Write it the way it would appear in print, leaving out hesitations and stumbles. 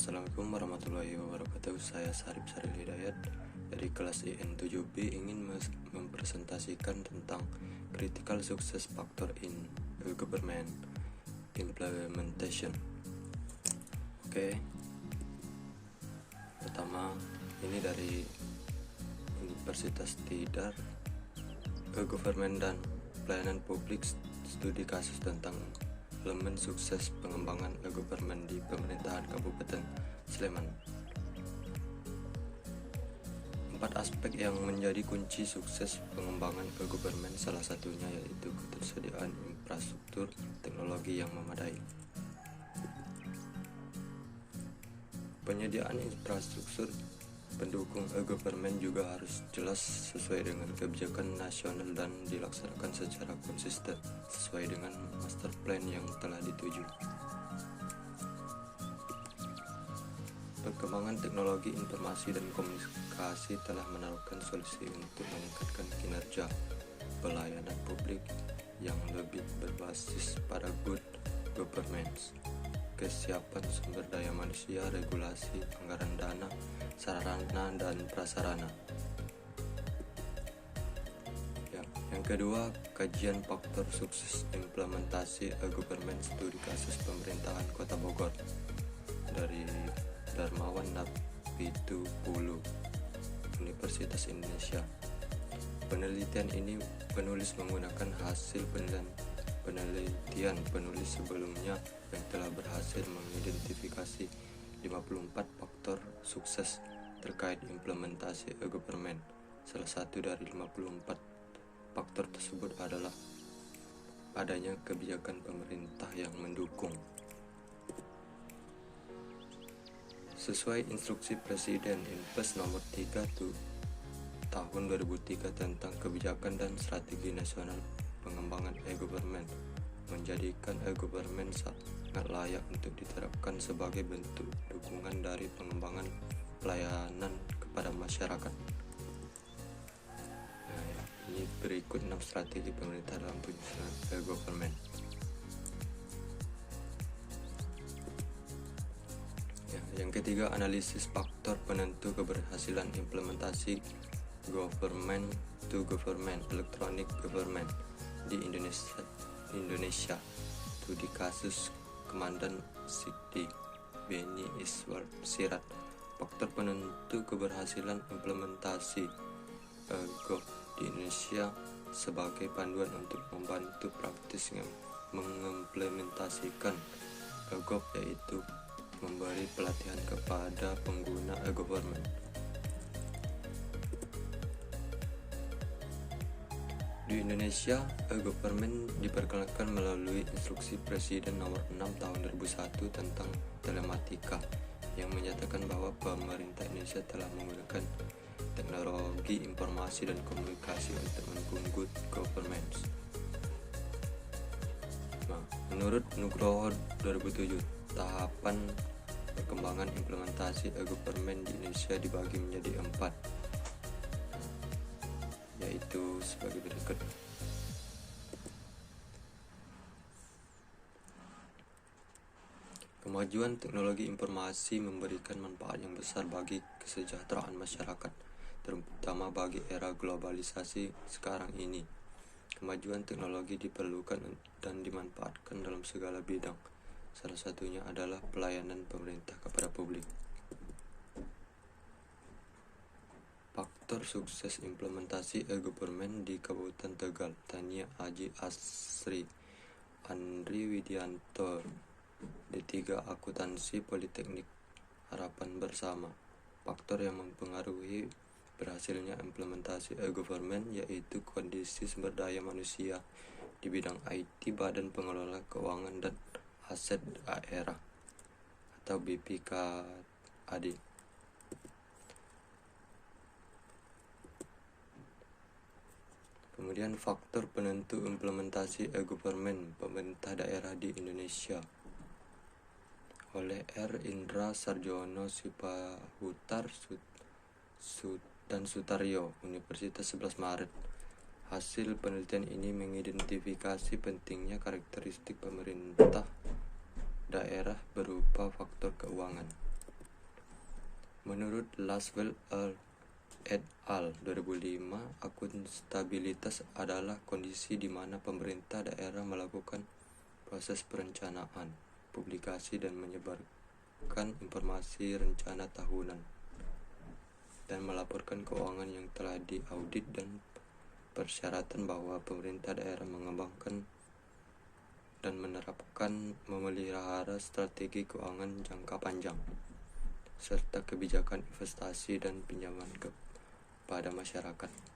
Assalamualaikum warahmatullahi wabarakatuh. Saya Sarip Saril Hidayat dari kelas IN7B ingin mempresentasikan tentang critical success factor in government implementation. Pertama, ini dari Universitas Tidar, Government dan Pelayanan Publik, studi kasus tentang elemen sukses pengembangan e-government di pemerintahan Kabupaten Sleman. 4 aspek yang menjadi kunci sukses pengembangan e-government, salah satunya yaitu ketersediaan infrastruktur teknologi yang memadai. Penyediaan infrastruktur pendukung e-government juga harus jelas sesuai dengan kebijakan nasional dan dilaksanakan secara konsisten sesuai dengan master plan yang telah dituju. Perkembangan teknologi informasi dan komunikasi telah menawarkan solusi untuk meningkatkan kinerja pelayanan publik yang lebih berbasis pada good governance, kesiapan sumber daya manusia, regulasi, anggaran dana, sarana dan prasarana. Yang kedua, kajian faktor sukses implementasi e-government, studi kasus pemerintahan Kota Bogor dari Darmawan Napitupulu, Universitas Indonesia. Penelitian ini penulis menggunakan hasil penelitian penulis sebelumnya yang telah berhasil mengidentifikasi 54 faktor sukses terkait implementasi e-government. Salah satu dari 54 faktor tersebut adalah adanya kebijakan pemerintah yang mendukung. Sesuai instruksi Presiden Inpres nomor 3 tahun 2003 tentang kebijakan dan strategi nasional pengembangan e-government, menjadikan e-government sangat layak untuk diterapkan sebagai bentuk dukungan dari pengembangan pelayanan kepada masyarakat. Ini berikut 6 strategi pemerintah dalam penyusunan e-government. Yang ketiga, analisis faktor penentu keberhasilan implementasi government to government, electronic government di Indonesia. Studi kasus Komandan Sikdi Beni Iswar Sirat, faktor penentu keberhasilan implementasi e-gov di Indonesia sebagai panduan untuk membantu praktis mengimplementasikan e-gov, yaitu memberi pelatihan kepada pengguna e-government. Di Indonesia, e-government diperkenalkan melalui instruksi Presiden nomor 6 tahun 2001 tentang telematika yang menyatakan bahwa pemerintah Indonesia telah menggunakan teknologi informasi dan komunikasi untuk mendukung good governance. Menurut Nugroho 2007, tahapan perkembangan implementasi e-government di Indonesia dibagi menjadi 4, yaitu sebagai berikut. Kemajuan teknologi informasi memberikan manfaat yang besar bagi kesejahteraan masyarakat, terutama bagi era globalisasi sekarang ini. Kemajuan teknologi diperlukan dan dimanfaatkan dalam segala bidang. Salah satunya adalah pelayanan pemerintah kepada publik. Faktor sukses implementasi e-government di Kabupaten Tegal. Tania Haji Asri, Andri Widianto, D3 Akuntansi Politeknik Harapan Bersama. Faktor yang mempengaruhi berhasilnya implementasi e-government yaitu kondisi sumber daya manusia di bidang IT, Badan Pengelola Keuangan dan Aset Daerah atau BPKAD. Kemudian faktor penentu implementasi e-government pemerintah daerah di Indonesia oleh R. Indra Sarjono Sipahutar dan Sutaryo, Universitas 11 Maret. Hasil penelitian ini mengidentifikasi pentingnya karakteristik pemerintah daerah berupa faktor keuangan, Menurut Laswell et al. 2005, akuntabilitas adalah kondisi di mana pemerintah daerah melakukan proses perencanaan, publikasi dan menyebarkan informasi rencana tahunan, dan melaporkan keuangan yang telah diaudit dan persyaratan bahwa pemerintah daerah mengembangkan dan menerapkan memelihara strategi keuangan jangka panjang serta kebijakan investasi dan pinjaman kepada masyarakat.